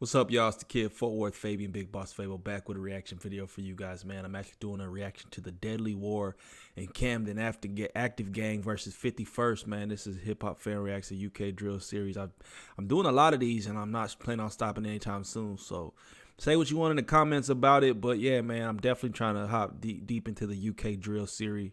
What's up, y'all? It's the kid, FortWorthFabian, BigBossFabo, back with a reaction video for you guys, man. I'm actually doing a reaction to the deadly war in Camden after Active Gang versus 51st, man. This is Hip Hop Fan Reacts, a UK drill series. I'm doing a lot of these, and I'm not planning on stopping anytime soon, so say what you want in the comments about it. But yeah, man, I'm definitely trying to hop deep into the UK drill series.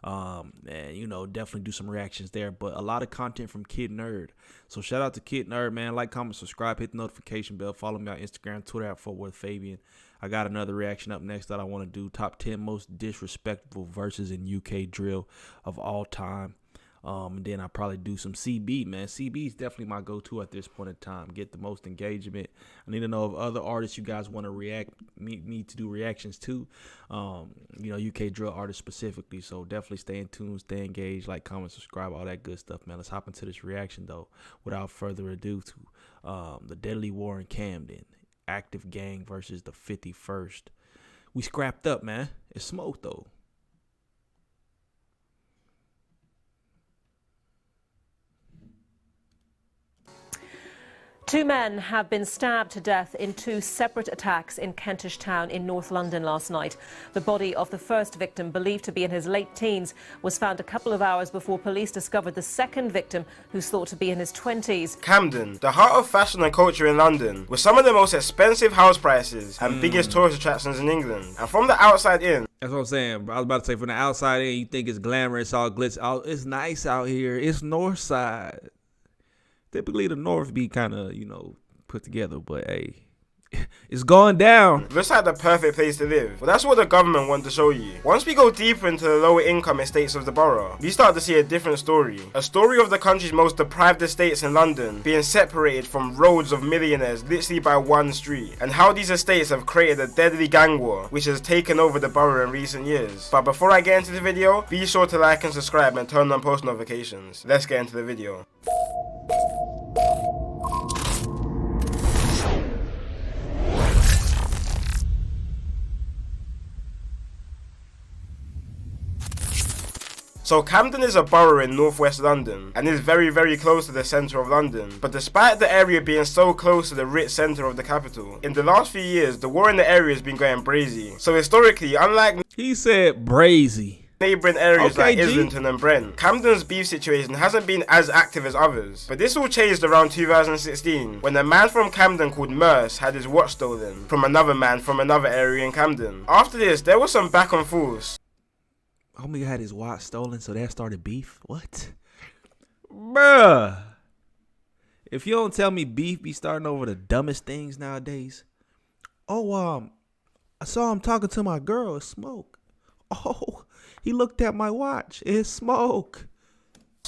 And you know, definitely do some reactions there, but a lot of content from Kid Nerd. So shout out to Kid Nerd, man. Like, comment, subscribe, hit the notification bell, follow me on Instagram, Twitter at FortWorthFabian. I got another reaction up next that I want to do. Top 10 most disrespectful verses in UK drill of all time. And then I'll probably do some CB, man. CB is definitely my go-to at this point in time. Get the most engagement. I need to know if other artists you guys want to me to do reactions to. You know, UK drill artists specifically. So definitely stay in tune, stay engaged, like, comment, subscribe, all that good stuff, man. Let's hop into this reaction, though, without further ado, to the deadly war in Camden. Active Gang versus the 51st. We scrapped up, man. It's smoke, though. Two men have been stabbed to death in two separate attacks in Kentish Town in North London last night. The body of the first victim, believed to be in his late teens, was found a couple of hours before police discovered the second victim, who's thought to be in his 20s. Camden, the heart of fashion and culture in London, with some of the most expensive house prices and biggest tourist attractions in England. And from the outside in, that's what I'm saying. I was about to say, from the outside in, you think it's glamorous, all glitz. It's nice out here. It's north side. Typically, the North be kind of, you know, put together, but hey, it's going down. Looks like the perfect place to live. Well, that's what the government want to show you. Once we go deeper into the lower income estates of the borough, we start to see a different story. A story of the country's most deprived estates in London being separated from roads of millionaires literally by one street, and how these estates have created a deadly gang war which has taken over the borough in recent years. But before I get into the video, be sure to like and subscribe and turn on post notifications. Let's get into the video. So Camden is a borough in northwest London and is very, very close to the centre of London. But despite the area being so close to the rich centre of the capital, in the last few years the war in the area has been going brazy. So historically, unlike he said brazy neighbouring areas like G. Islington and Brent, Camden's beef situation hasn't been as active as others. But this all changed around 2016 when a man from Camden called Merce had his watch stolen from another man from another area in Camden. After this, there was some back and forth. Homie had his watch stolen, so that started beef? What? Bruh. If you don't tell me beef be starting over the dumbest things nowadays. Oh, I saw him talking to my girl. It's smoke. Oh, he looked at my watch. It's smoke.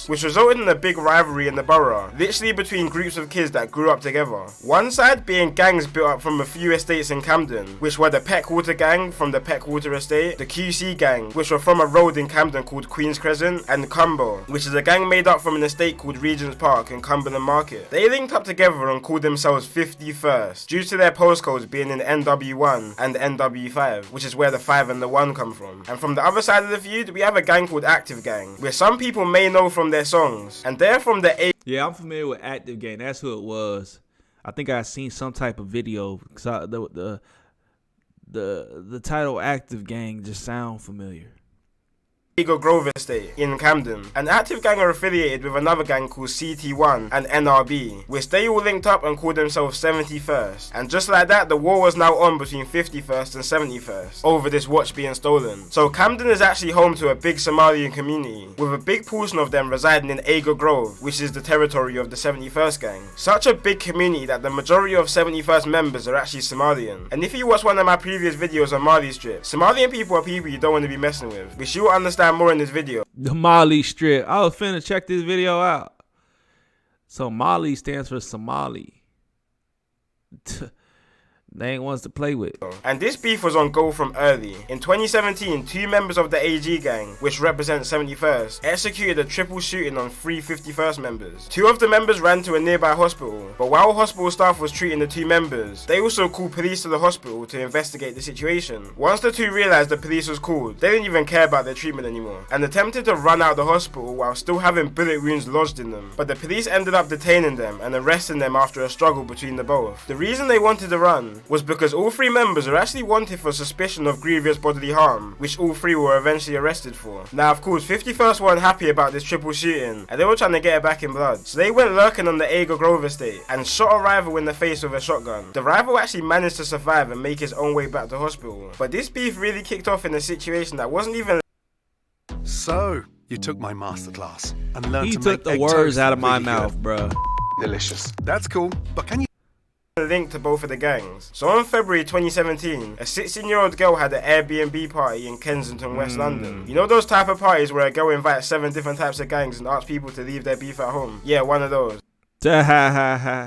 Which resulted in a big rivalry in the borough, literally between groups of kids that grew up together. One side being gangs built up from a few estates in Camden, which were the Peckwater gang from the Peckwater estate, the QC gang, which were from a road in Camden called Queen's Crescent, and Cumber, which is a gang made up from an estate called Regent's Park in Cumberland Market. They linked up together and called themselves 51st, due to their postcodes being in NW1 and NW5, which is where the 5 and the 1 come from. And from the other side of the feud, we have a gang called Active Gang, which some people may know from their songs, and they're from the Yeah, I'm familiar with Active Gang. That's who it was. I think I seen some type of video because the title Active Gang just sound familiar. Grove estate in Camden. An Active Gang are affiliated with another gang called CT1 and NRB, which they all linked up and called themselves 71st. And just like that, the war was now on between 51st and 71st over this watch being stolen. So Camden is actually home to a big Somalian community, with a big portion of them residing in Aga Grove, which is the territory of the 71st gang. Such a big community that the majority of 71st members are actually Somalian. And if you watch one of my previous videos on Mali Strip, Somalian people are people you don't want to be messing with, which you will understand more in this video. The Mali Strip. I was finna check this video out. So Mali stands for Somali. They ain't ones to play with. And this beef was on go from early. In 2017, 2 members of the Gxng, which represents 71st, executed a triple shooting on 3 51st members. 2 of the members ran to a nearby hospital, but while hospital staff was treating the 2 members, they also called police to the hospital to investigate the situation. Once the 2 realised the police was called, they didn't even care about their treatment anymore, and attempted to run out the hospital while still having bullet wounds lodged in them. But the police ended up detaining them and arresting them after a struggle between the both. The reason they wanted to run was because all 3 members are actually wanted for suspicion of grievous bodily harm, which all 3 were eventually arrested for. Now of course 51st weren't happy about this triple shooting, and they were trying to get it back in blood, so they went lurking on the Aga Grove estate and shot a rival in the face with a shotgun. The rival actually managed to survive and make his own way back to hospital, but this beef really kicked off in a situation that wasn't even. So you took my masterclass and learned He to took make the egg words toast out of my really mouth, good. bruh. Delicious. That's cool, but can you Link to both of the gangs. So on February 2017, a 16-year-old girl had an Airbnb party in Kensington, West London. You know those type of parties where a girl invites 7 different types of gangs and asks people to leave their beef at home? Yeah, one of those.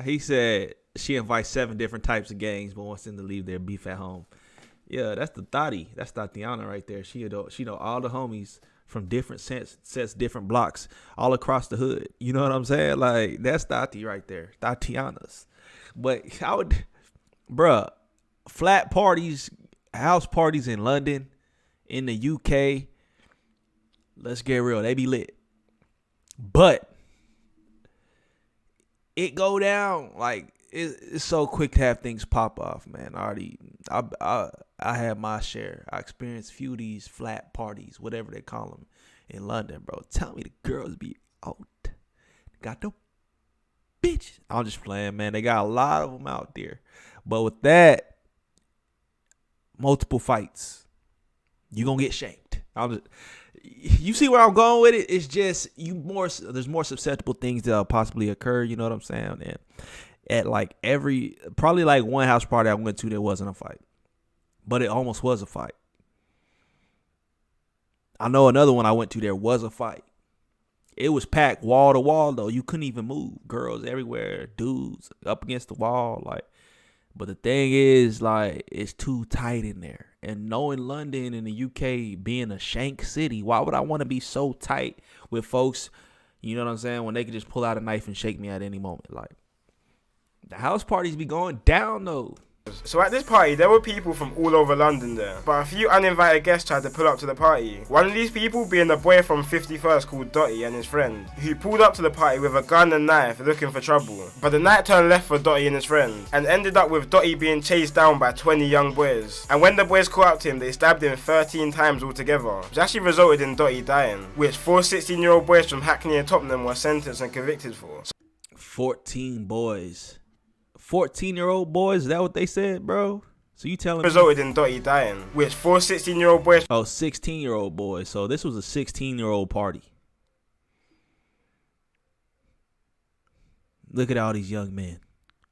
He said she invites 7 different types of gangs but wants them to leave their beef at home. Yeah, that's the thotty. That's Tatiana right there. She know all the homies from different sets, different blocks all across the hood. You know what I'm saying? Like, that's Tati right there. Tatiana's. But bruh, flat parties, house parties in London, in the UK, let's get real, they be lit. But it go down, like, it's so quick to have things pop off, man. I had my share. I experienced a few of these flat parties, whatever they call them, in London, bro. Tell me the girls be out. Got no bitch. I'm just playing, man. They got a lot of them out there. But with that, multiple fights, you gonna get shanked. You see where I'm going with it? It's just there's more susceptible things that'll possibly occur. You know what I'm saying? And at like probably like one house party I went to, there wasn't a fight, but it almost was a fight. I know another one I went to, there was a fight. It was packed wall to wall though. You couldn't even move. Girls everywhere, dudes up against the wall. Like, but the thing is, like, it's too tight in there. And knowing London and the UK being a shank city, why would I want to be so tight with folks? You know what I'm saying? When they could just pull out a knife and shake me at any moment. Like, the house parties be going down though. So at this party, there were people from all over London there, but a few uninvited guests tried to pull up to the party. One of these people being the boy from 51st called Dotty and his friend, who pulled up to the party with a gun and knife looking for trouble. But the night turned left for Dotty and his friend, and ended up with Dotty being chased down by 20 young boys. And when the boys caught up to him, they stabbed him 13 times altogether, which actually resulted in Dotty dying, which 4 16-year-old boys from Hackney and Tottenham were sentenced and convicted for. 14 boys. 14-year-old boys, is that what they said, bro? So you telling me? Resulted in Dotty dying, which 4 16-year-old boys. Oh, 16-year-old boys. So this was a 16-year-old party. Look at all these young men,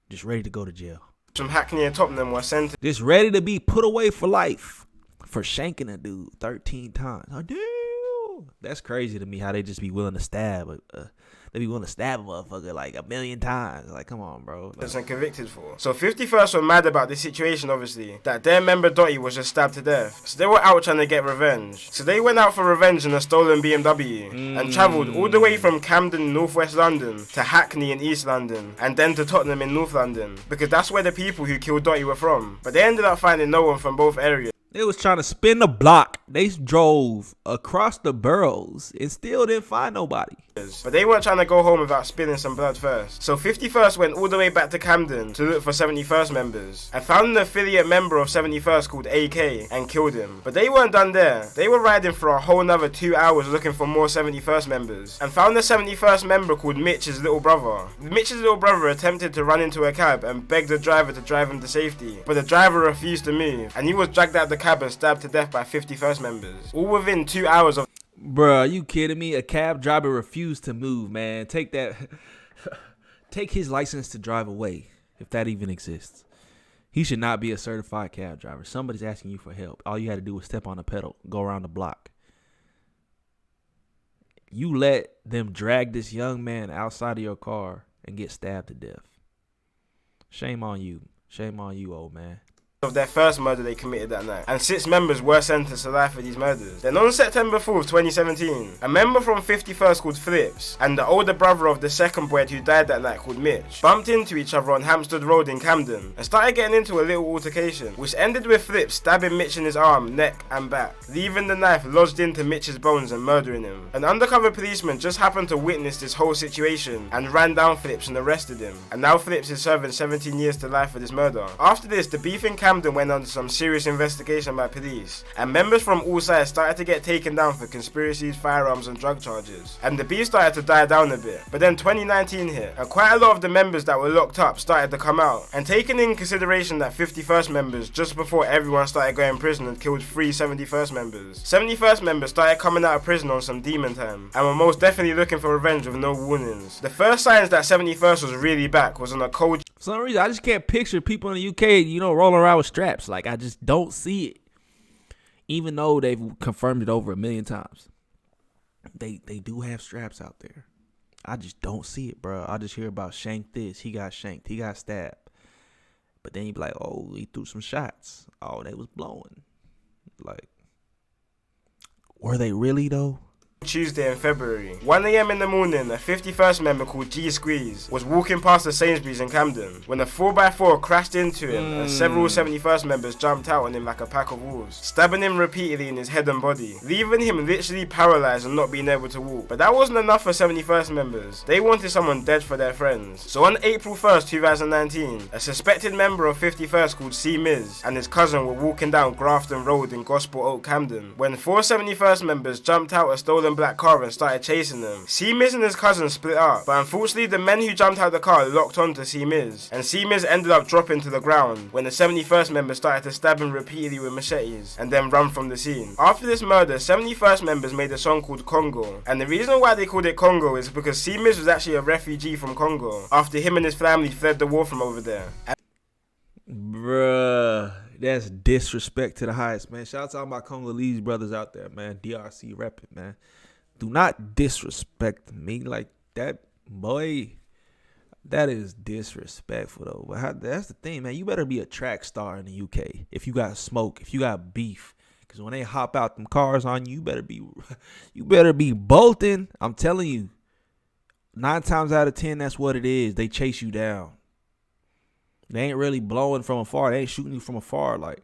just ready to go to jail. From Hackney and Tottenham were sentenced. Just ready to be put away for life for shanking a dude 13 times. Oh, damn. That's crazy to me how they just be willing to stab. They be willing to stab a motherfucker like 1,000,000 times. Like, come on, bro. Like, and convicted for. So 51st were mad about this situation, obviously, that their member Dotty was just stabbed to death. So they were out trying to get revenge. So they went out for revenge in a stolen BMW and travelled all the way from Camden, northwest London, to Hackney in East London, and then to Tottenham in North London, because that's where the people who killed Dotty were from. But they ended up finding no one from both areas. they was trying to spin the block. They drove across the boroughs and still didn't find nobody. But they weren't trying to go home without spilling some blood first. So 51st went all the way back to Camden to look for 71st members and found an affiliate member of 71st called AK and killed him. But they weren't done there. They were riding for a whole nother 2 hours looking for more 71st members and found a 71st member called Mitch's little brother. Mitch's little brother attempted to run into a cab and begged the driver to drive him to safety, but the driver refused to move and he was dragged out the cab and stabbed to death by 51st members, all within 2 hours of. Bruh, are you kidding me? A cab driver refused to move, man. Take that. Take his license to drive away, if that even exists. He should not be a certified cab driver. Somebody's asking you for help. All you had to do was step on the pedal, go around the block. You let them drag this young man outside of your car and get stabbed to death. Shame on you. Shame on you, old man. Of their first murder they committed that night, and 6 members were sentenced to life for these murders. Then on September 4th, 2017, a member from 51st called Flips and the older brother of the second boy who died that night called Mitch bumped into each other on Hampstead Road in Camden and started getting into a little altercation, which ended with Flips stabbing Mitch in his arm, neck and back, leaving the knife lodged into Mitch's bones and murdering him. An undercover policeman just happened to witness this whole situation and ran down Flips and arrested him, and now Flips is serving 17 years to life for this murder. After this, the beef in Camden went under some serious investigation by police, and members from all sides started to get taken down for conspiracies, firearms and drug charges, and the beef started to die down a bit. But then 2019 hit, and quite a lot of the members that were locked up started to come out, and taking in consideration that 51st members, just before everyone started going to prison, and killed 3 71st members, 71st members started coming out of prison on some demon time, and were most definitely looking for revenge with no warnings. The first signs that 71st was really back was on a cold... For some reason, I just can't picture people in the UK, rolling around with straps. Like, I just don't see it. Even though they've confirmed it over 1 million times. They do have straps out there. I just don't see it, bro. I just hear about shanked this. He got shanked. He got stabbed. But then you be like, oh, he threw some shots. Oh, they was blowing. Like, were they really, though? Tuesday in February. 1 AM in the morning, a 51st member called Gxng was walking past the Sainsbury's in Camden when a 4x4 crashed into him and several 71st members jumped out on him like a pack of wolves, stabbing him repeatedly in his head and body, leaving him literally paralysed and not being able to walk. But that wasn't enough for 71st members. They wanted someone dead for their friends. So on April 1st, 2019, a suspected member of 51st called C. Miz and his cousin were walking down Grafton Road in Gospel Oak, Camden, when 4 71st members jumped out a stolen black car and started chasing them. C. Miz and his cousin split up, but unfortunately the men who jumped out the car locked onto C. Miz, and C. Miz ended up dropping to the ground when the 71st members started to stab him repeatedly with machetes and then run from the scene. After this murder, 71st members made a song called Congo, and the reason why they called it Congo is because C. Miz was actually a refugee from Congo after him and his family fled the war from over there. Bruh, that's disrespect to the highest, man. Shout out to all my Congolese brothers out there, man. DRC repping, man. Do not disrespect me like that, boy. That is disrespectful, though. But that's the thing, man. You better be a track star in the UK if you got smoke, if you got beef. Because when they hop out them cars on you, you better be bolting. I'm telling you, 9 times out of 10, that's what it is. They chase you down. They ain't really blowing from afar. They ain't shooting you from afar. Like,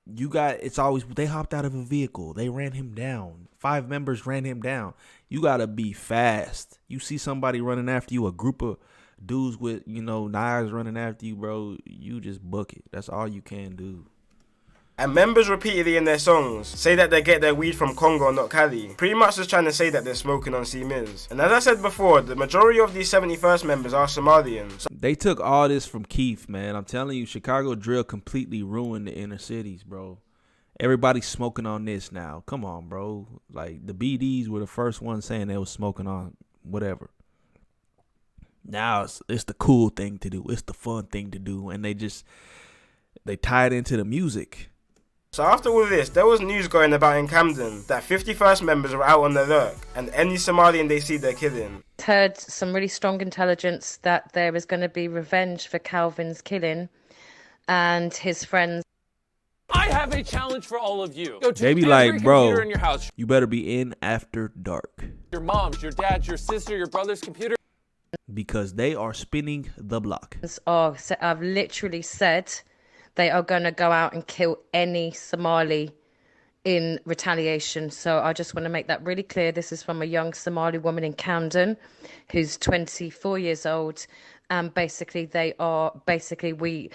it's always, they hopped out of a vehicle. They ran him down. 5 members ran him down. You got to be fast. You see somebody running after you, a group of dudes with, knives running after you, bro, you just book it. That's all you can do. And members repeatedly in their songs say that they get their weed from Congo, not Cali, pretty much just trying to say that they're smoking on C. Miz. And as I said before, the majority of these 71st members are Somalian. They took all this from Keith, man. I'm telling you, Chicago drill completely ruined the inner cities, bro. Everybody's smoking on this now. Come on, bro. Like, the BDs were the first ones saying they was smoking on whatever. Now it's the cool thing to do. It's the fun thing to do. And they tie it into the music. So after all of this, there was news going about in Camden that 51st members were out on the lurk, and any Somalian they see they're killing. Heard some really strong intelligence that there is going to be revenge for Calvin's killing and his friends. I have a challenge for all of you. Go to they be every like, bro, computer in your house. You better be in after dark. Your mom's, your dad's, your sister, your brother's computer. Because they are spinning the block. I've literally said they are going to go out and kill any Somali in retaliation. So I just want to make that really clear. This is from a young Somali woman in Camden who's 24 years old. And basically we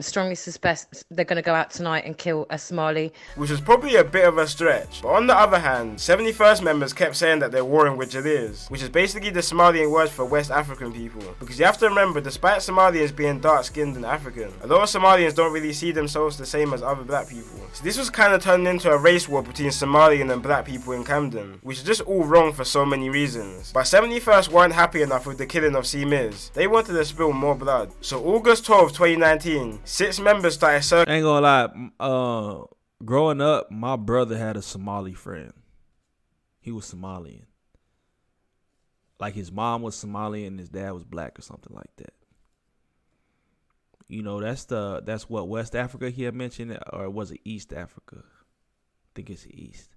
strongly suspect they're going to go out tonight and kill a Somali. Which is probably a bit of a stretch. But on the other hand, 71st members kept saying that they're warring with Jalirs, which is basically the Somalian word for West African people. Because you have to remember, despite Somalians being dark-skinned and African, a lot of Somalians don't really see themselves the same as other black people. So this was kind of turned into a race war between Somalian and black people in Camden, which is just all wrong for so many reasons. But 71st weren't happy enough with the killing of C. Miz. They wanted to spill more blood. So August 12, 2019, 6 members started circling. I ain't gonna lie, growing up, my brother had a Somali friend. He was Somalian. Like his mom was Somali and his dad was black or something like that. You know, that's what West Africa he had mentioned, or was it East Africa? I think it's East.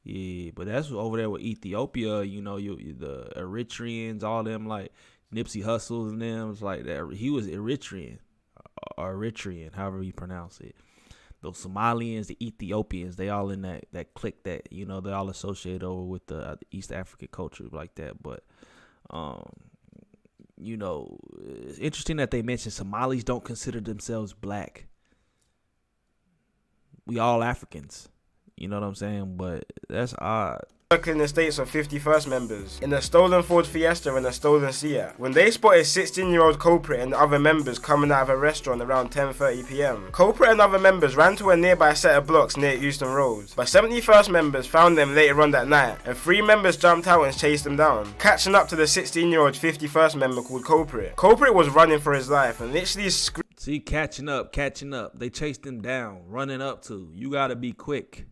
Yeah, but that's over there with Ethiopia. You know, the Eritreans, all them like Nipsey Hussle and them. It's like that. He was Eritrean, or Eritrean, however you pronounce it. Those Somalians, the Ethiopians, they all in that clique that, you know, they all associated over with the East African culture like that. But you know, it's interesting that they mentioned Somalis don't consider themselves black. We all Africans. You know what I'm saying? But that's odd. Circling the states of 51st members in a stolen Ford Fiesta and a stolen Seat when they spotted 16-year-old culprit and other members coming out of a restaurant around 10:30 p.m. Culprit and other members ran to a nearby set of blocks near Euston Road, but 71st members found them later on that night, and 3 members jumped out and chased them down, catching up to the 16-year-old 51st member called Culprit. Culprit was running for his life and literally See, catching up. They chased him down, running up to. You gotta be quick.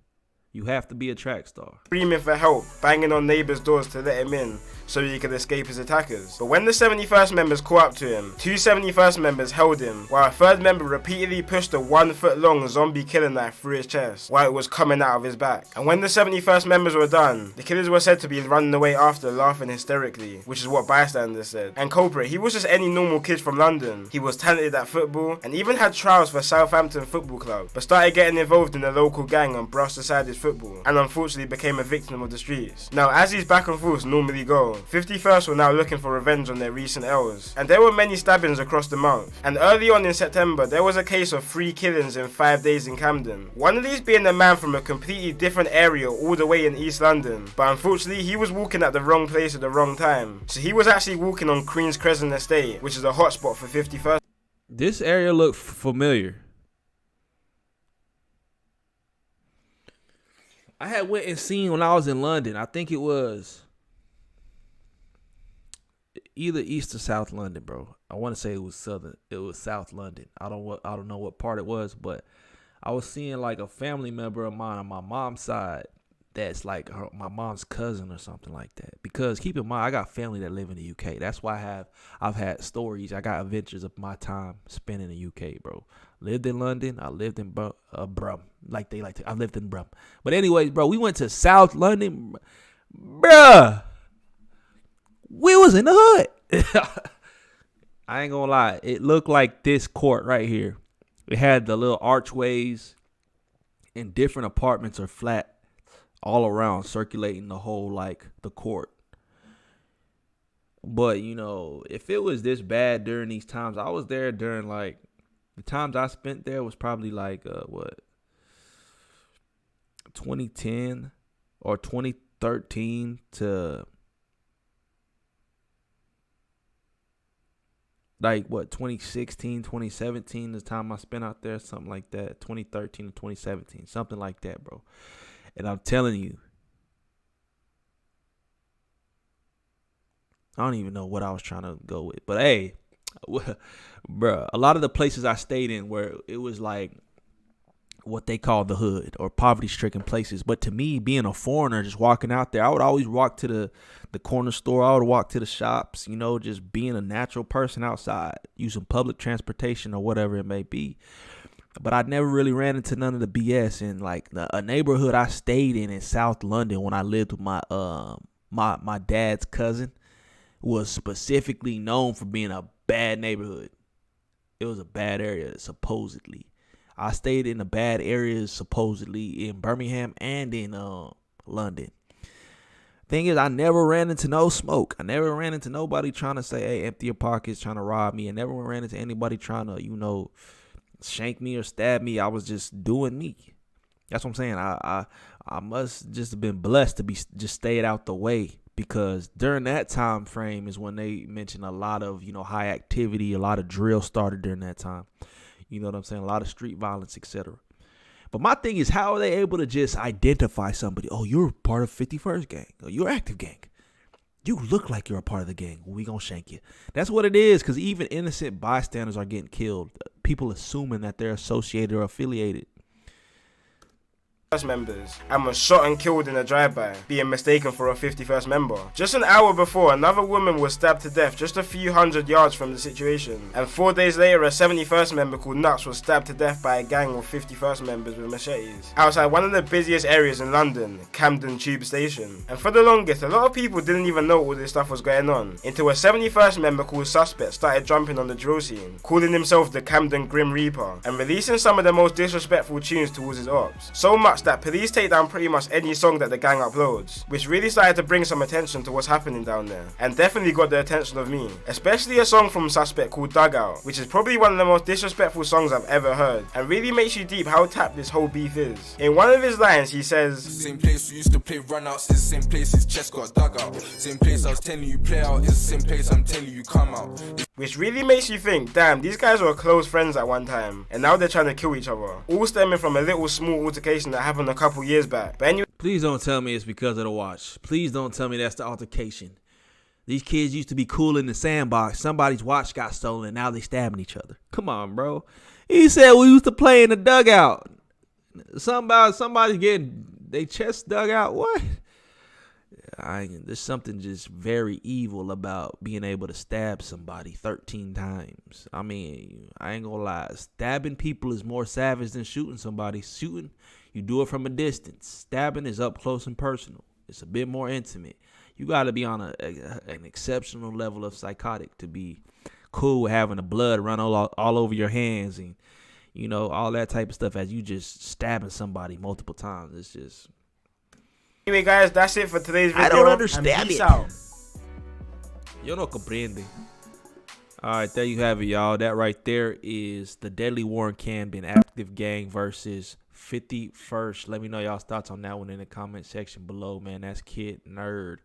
You have to be a track star. Screaming for help, banging on neighbours' doors to let him in so he could escape his attackers. But when the 71st members caught up to him, 2 71st members held him, while a 3rd member repeatedly pushed a 1-foot-long zombie killing knife through his chest while it was coming out of his back. And when the 71st members were done, the killers were said to be running away after, laughing hysterically, which is what bystanders said. And Culprit, he was just any normal kid from London. He was talented at football and even had trials for Southampton Football Club, but started getting involved in the local gang and brushed aside his football, and unfortunately became a victim of the streets. Now, as these back and forths normally go, 51st were now looking for revenge on their recent L's, and there were many stabbings across the month. And early on in September, there was a case of 3 killings in 5 days in Camden. One of these being a man from a completely different area all the way in East London, but unfortunately he was walking at the wrong place at the wrong time. So he was actually walking on Queen's Crescent Estate, which is a hotspot for 51st. This area looked familiar. I had went and seen when I was in London. I think it was either East or South London, bro. I want to say it was Southern. It was South London. I don't know what part it was, but I was seeing like a family member of mine on my mom's side that's like my mom's cousin or something like that. Because keep in mind, I got family that live in the UK. That's why I've had stories. I got adventures of my time spent in the UK, bro. Lived in London. I lived in Brum. I lived in Brum. But anyways, bro, we went to South London, bruh. We was in the hood. I ain't gonna lie. It looked like this court right here. It had the little archways in different apartments or flat all around, circulating the whole, like, the court. But, you know, if it was this bad during these times, I was there during, like, the times I spent there was probably, like, 2010 or 2013 to, like, 2016, 2017, the time I spent out there, something like that, 2013 to 2017, something like that, bro. And I'm telling you, I don't even know what I was trying to go with. But, hey, bro, a lot of the places I stayed in where it was like what they call the hood or poverty-stricken places. But to me, being a foreigner, just walking out there, I would always walk to the corner store. I would walk to the shops, you know, just being a natural person outside, using public transportation or whatever it may be. But I never really ran into none of the BS. And like a neighborhood I stayed in South London when I lived with my my dad's cousin was specifically known for being a bad neighborhood. It was a bad area, supposedly. I stayed in the bad areas, supposedly, in Birmingham and in London. Thing is, I never ran into no smoke. I never ran into nobody trying to say, hey, empty your pockets, trying to rob me. I never ran into anybody trying to, you know, shank me or stab me. I was just doing me. That's what I'm saying. I must just have been blessed to be just stayed out the way, because during that time frame is when they mentioned a lot of, you know, high activity, a lot of drill started during that time. You know what I'm saying? A lot of street violence, etc. But my thing is, how are they able to just identify somebody? Oh, you're part of 51st gang. Oh, you're active gang. You look like you're a part of the gang. We gonna shank you. That's what it is, because even innocent bystanders are getting killed. People assuming that they're associated or affiliated. members and was shot and killed in a drive-by, being mistaken for a 51st member. Just an hour before, another woman was stabbed to death just a few hundred yards from the situation, and 4 days later a 71st member called Nuts was stabbed to death by a gang of 51st members with machetes outside one of the busiest areas in London, Camden Tube Station. And for the longest, a lot of people didn't even know all this stuff was going on until a 71st member called Suspect started jumping on the drill scene, calling himself the Camden Grim Reaper and releasing some of the most disrespectful tunes towards his ops, so much that police take down pretty much any song that the gang uploads, which really started to bring some attention to what's happening down there, and definitely got the attention of me, especially a song from Suspect called Dugout, which is probably one of the most disrespectful songs I've ever heard, and really makes you deep how tapped this whole beef is. In one of his lines he says, "Same place we used to play runouts, is the same place his chest got dug out. Same place I was telling you play out, is the same place I'm telling you come out." Which really makes you think, damn, these guys were close friends at one time, and now they're trying to kill each other, all stemming from a little small altercation that happened a couple years back. But anyway, please don't tell me it's because of the watch. Please don't tell me that's the altercation. These kids used to be cool in the sandbox. Somebody's watch got stolen. Now they stabbing each other. Come on, bro. He said we used to play in the dugout. Somebody's getting their chest dug out. What? There's something just very evil about being able to stab somebody 13 times. I mean, I ain't gonna lie. Stabbing people is more savage than shooting somebody. Shooting, you do it from a distance. Stabbing is up close and personal. It's a bit more intimate. You got to be on an exceptional level of psychotic to be cool with having the blood run all over your hands and, you know, all that type of stuff as you just stabbing somebody multiple times. It's just... Anyway, guys, that's it for today's video. I don't understand Peace it. out. Yo no comprende. Alright, there you have it, y'all. That right there is the deadly war in Camden, active gang versus 51st. Let me know y'all's thoughts on that one in the comment section below, man. That's Kid Nerd.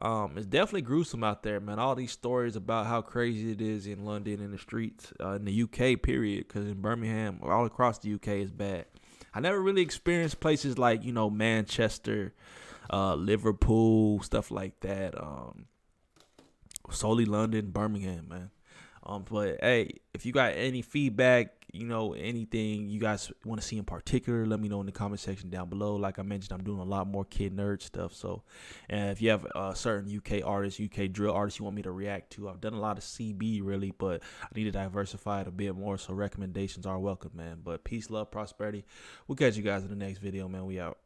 It's definitely gruesome out there, man. All these stories about how crazy it is in London, in the streets, in the UK, period. Because in Birmingham, all across the UK is bad. I never really experienced places like, you know, Manchester, Liverpool, stuff like that. Solely London, Birmingham, man. But hey, if you got any feedback, you know, anything you guys want to see in particular, let me know in the comment section down below. Like I mentioned, I'm doing a lot more Kid Nerd stuff. So, and if you have certain UK artists, UK drill artists you want me to react to, I've done a lot of CB really, but I need to diversify it a bit more. So recommendations are welcome, man. But peace, love, prosperity. We'll catch you guys in the next video, man. We out.